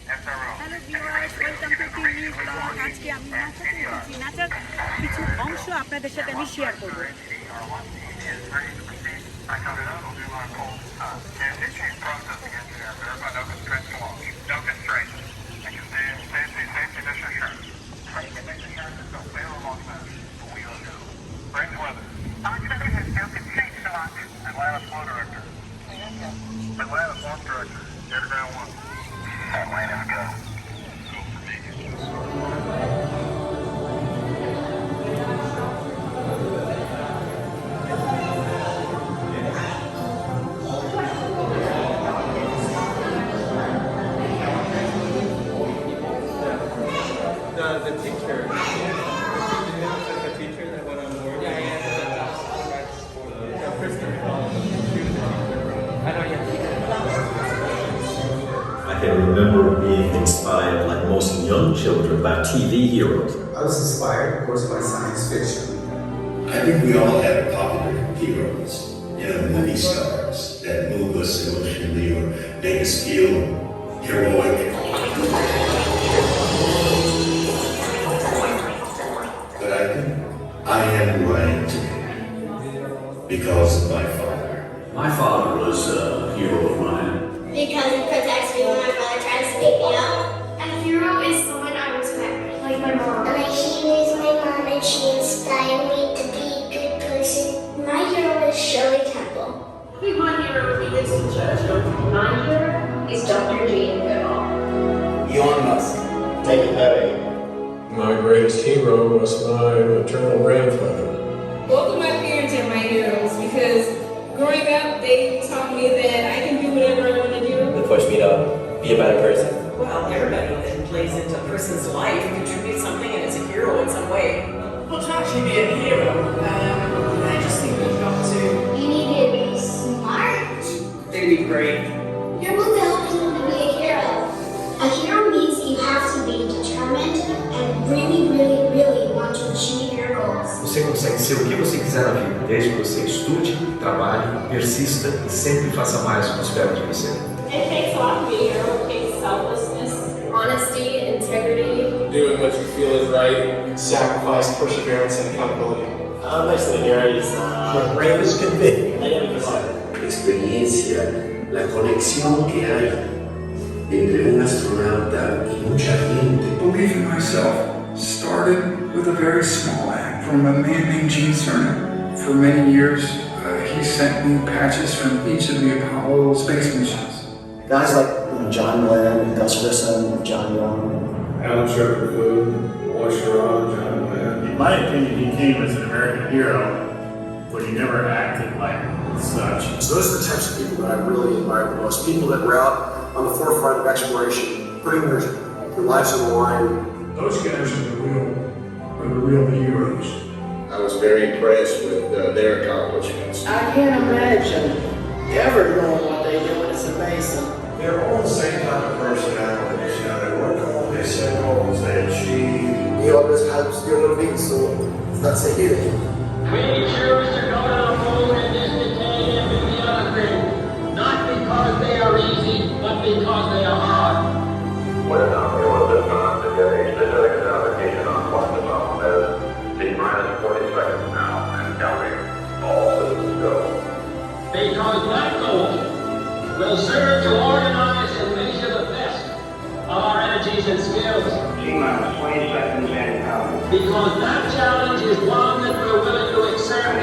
Hello viewers, welcome to tiny blog. আজকে আমি নাচাতে এসেছি। নাচার কিছু অংশ আপনাদের সাথে আমি শেয়ার করবো। The teacher. The teacher that went on board. Yeah. Kristen. I know, yeah. I can remember being inspired, like most young children, by TV heroes. I was inspired, of course, by science fiction. I think we all had popular heroes, movie stars that move us emotionally or make us feel heroic. But I think I am who I am today because of my father. My father was a hero of mine. Because he protects me when my brother tries to beat me up. A hero is someone I respect, like my mom. My hero is my mom, and she inspired me to be a good person. My hero is Shirley Temple. My hero is Winston Churchill. My hero is Dr. Jane Goodall. Elon Musk. Take it heavy. My greatest hero was my maternal grandfather. Both of my parents are my heroes because growing up, they taught me that I can do whatever I want to do. They pushed me to be a better person. Well, everybody that plays into a person's life contributes something and is a hero in some way. Well, to actually be a hero, I just think we've got to... You need to be smart. They'd be great. You're able to help people to be a hero. A hero means you have to be determined and really, really, really want to achieve your goals. Você consegue ser o que você quiser na vida, desde que você estude, trabalhe, persista e sempre faça mais do que esperam de você. It takes a lot to be a hero. It takes selflessness, honesty, integrity. Doing what you feel is right. Sacrifice, perseverance, and accountability. Honestly, hero is brave as can be. Experiencia, la conexión que hay entre un astronauta y mucha gente. Belief in myself started with a very small act from a man named Gene Cernan. For many years, he sent me patches from each of the Apollo space missions. Guys like John Glenn, Gus Grissom, John Young. Alan Shepard, Roy Sherrod, John Glenn. In my opinion, he came as an American hero, but he never acted like such. Those are the types of people that I really admire the most. People that were out on the forefront of exploration, putting their lives on the line. Those guys are the real heroes. I was very impressed with their accomplishments. I can't imagine ever knowing what they do. It's amazing. They're all the same type of personalities. They work on, they set goals, they achieve. He always helps the other beings, so that's a hero. We choose to go to the moon in this decade and do the other thing, not because they are easy, but because they are hard. We're not going to time today. Specific application on quantum level is T-minus 40 seconds now and counting. All systems go. Because that goal will serve to organize and measure the best of our energies and skills. T-minus 20 seconds and counting. Because that challenge is one that we're willing to accept,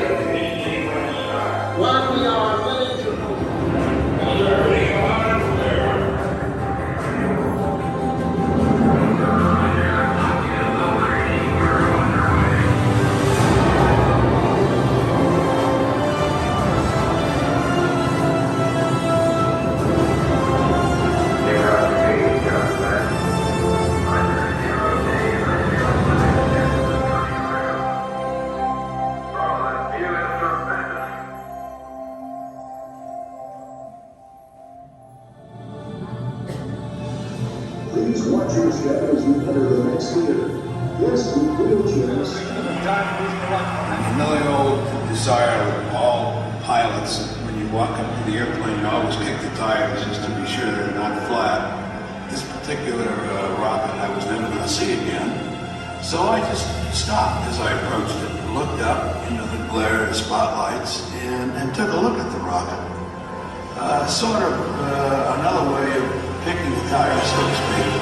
one we are willing to Please watch your step as you enter the next theater. Yes, we will, Janice. A million-old desire with all pilots, when you walk up to the airplane, you always kick the tires just to be sure they're not flat. This particular rocket I was never going to see again. So I just stopped as I approached it, looked up into the glare of the spotlights, and took a look at the rocket. Sort of another way of kicking the tires, so to speak.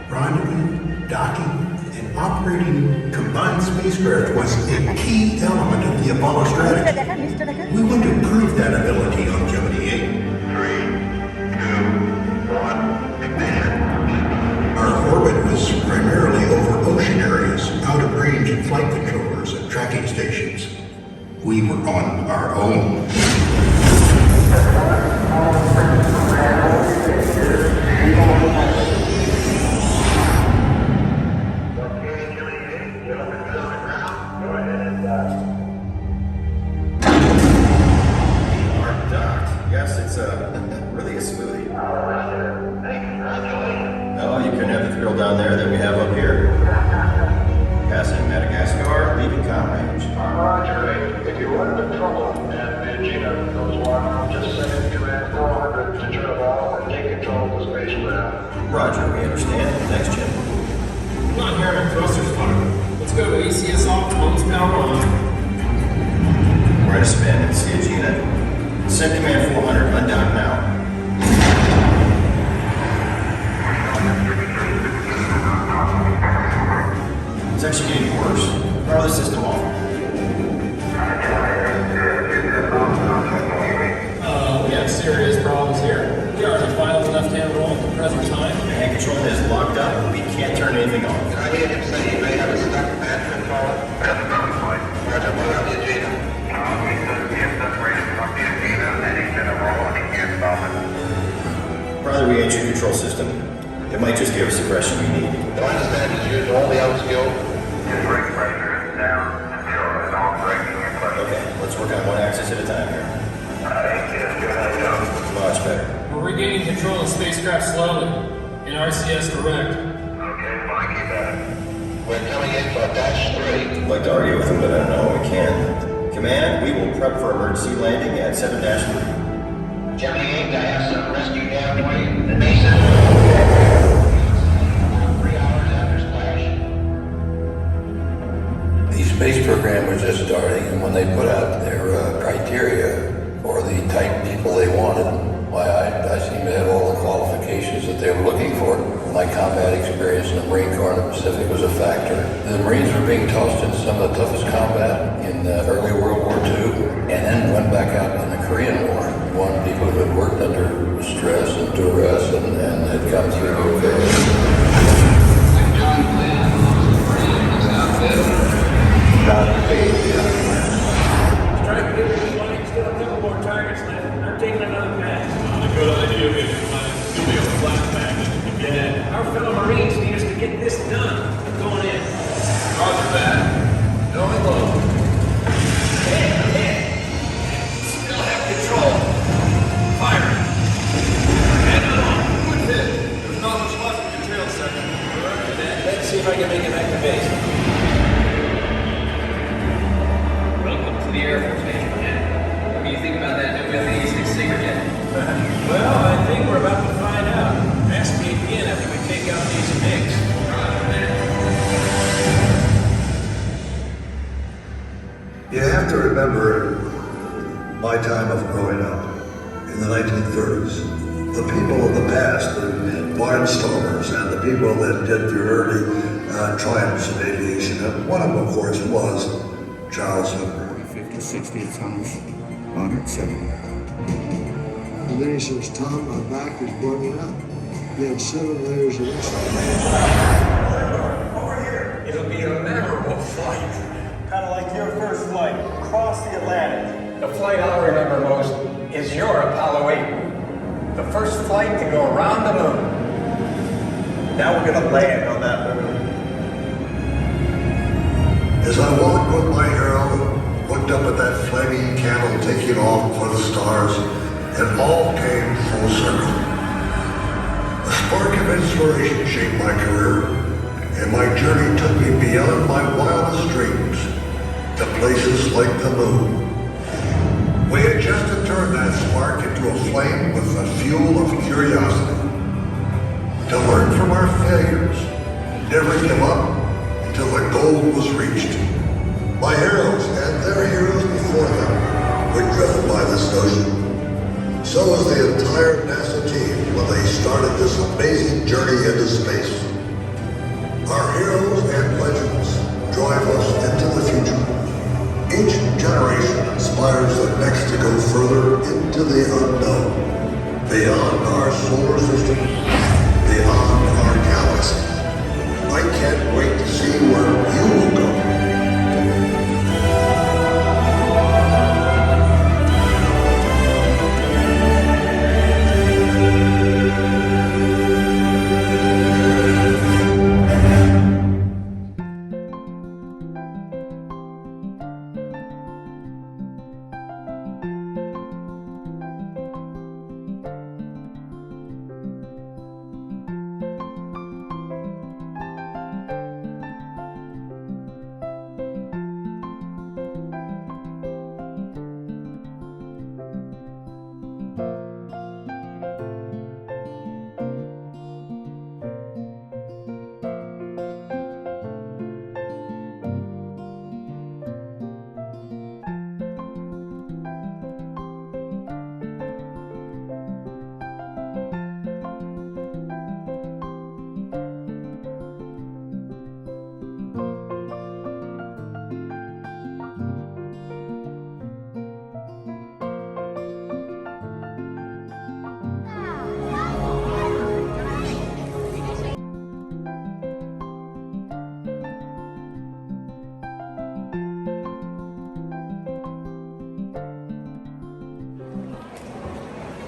Rendezvous, docking, and operating combined spacecraft was a key element of the Apollo strategy. We want to prove that ability on Gemini 8. 3, 2, 1, ignition. Our orbit was primarily over ocean areas, out of range of flight controllers and tracking stations. We were on our own. Yes, it's really a smoothie. Oh, you couldn't have the thrill down there that we have up here. Passing Madagascar, leaving com range. Roger, if you run into trouble and Gina goes wild, just send in command 400 to turn it off and take control of the spacecraft. Roger, we understand. Thanks, Jim. I'm not hearing thrusters firing. Let's go to ACS off, pumps power on. We're at a spin and see Gina. Send command 400, undock now. It's actually getting worse. Power the system off. We have serious problems here. We are the final left-hand roll at the present time. The hand control is locked up. We can't turn anything on. I hear him say he may have a stuck bad control. That's not point. Roger, what about the Gina? He says he has separated from the Gina and he's in a roll and he can't stop it. Rather, we ain't your control system. It might just give us the pressure we need. Do I understand he's used all the outskill? His brake pressure is down. Sure, it's all braking and pressure. Okay, let's work on one axis at a time here. Much better. We're regaining control of the spacecraft slowly. In RCS direct. Okay, fine, keep at it. We're coming in for dash 3. I'd like to argue with him, but I don't know we can. Command, we will prep for emergency landing at 7-3. Gemini 8, I have some rescue down for you. The Mesa. 3 hours after splash. The space program was just starting, and when they put out their criteria for the type of people they wanted, why I seem to have all the qualifications that they were looking for. My combat experience in the Marine Corps in the Pacific was a factor. The Marines were being tossed into some of the toughest combat in early World War II, and then went back out in the Korean War. One people who had worked under stress and duress and had come through the affairs. John Glenn, Marine, is out there. Try to get this flight, still a couple more targets left. I'm taking another pass. Not a good idea, Major Glenn. You'll be a flat magnet again. Our fellow Marines need us to get this done. I'm going in. Roger that. Going low. Still have control. Firing. And good hit. There's not much left in your tail sector. Let's see if I can make it back to base. Welcome to the Air Force, Major Tinne. What do you think about that new F-86 Stinger jet? Well, I think we're about to find out. Ask me again after we take out these MiGs. You have to remember my time of growing up in the 1930s. The people of the past that barnstormers and the people that did the early triumphs of aviation. And one of them, of course, was Charles Hooker. 50, 60th times on it, 70. And then he says, Tom, my back is burning up. He had 7 layers of insulin. Over here. It'll be a memorable flight. Kind of like your first flight across the Atlantic. The flight I'll remember most is your Apollo 8. The first flight to go around the moon. Now we're going to land on that moon. As I walked with my hero, looked up at that flaming candle taking off for the stars, it all came full circle. A spark of inspiration shaped my career, and my journey took me beyond my wildest dreams to places like the moon. We had just to turn that spark into a flame with the fuel of curiosity. To learn from our failures, never give up until the goal was reached. My heroes and their heroes before them were driven by this notion. So was the entire NASA team when they started this amazing journey into space. Our heroes and legends drive us into the future. Each generation inspires the next to go further into the unknown, beyond our solar system, beyond our galaxy. I can't wait to see where you will go.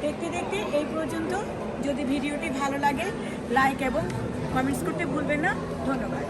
দেখতে দেখতে এই পর্যন্ত। যদি ভিডিওটি ভালো লাগে like এবং comments করতে ভুলবেন না। ধন্যবাদ।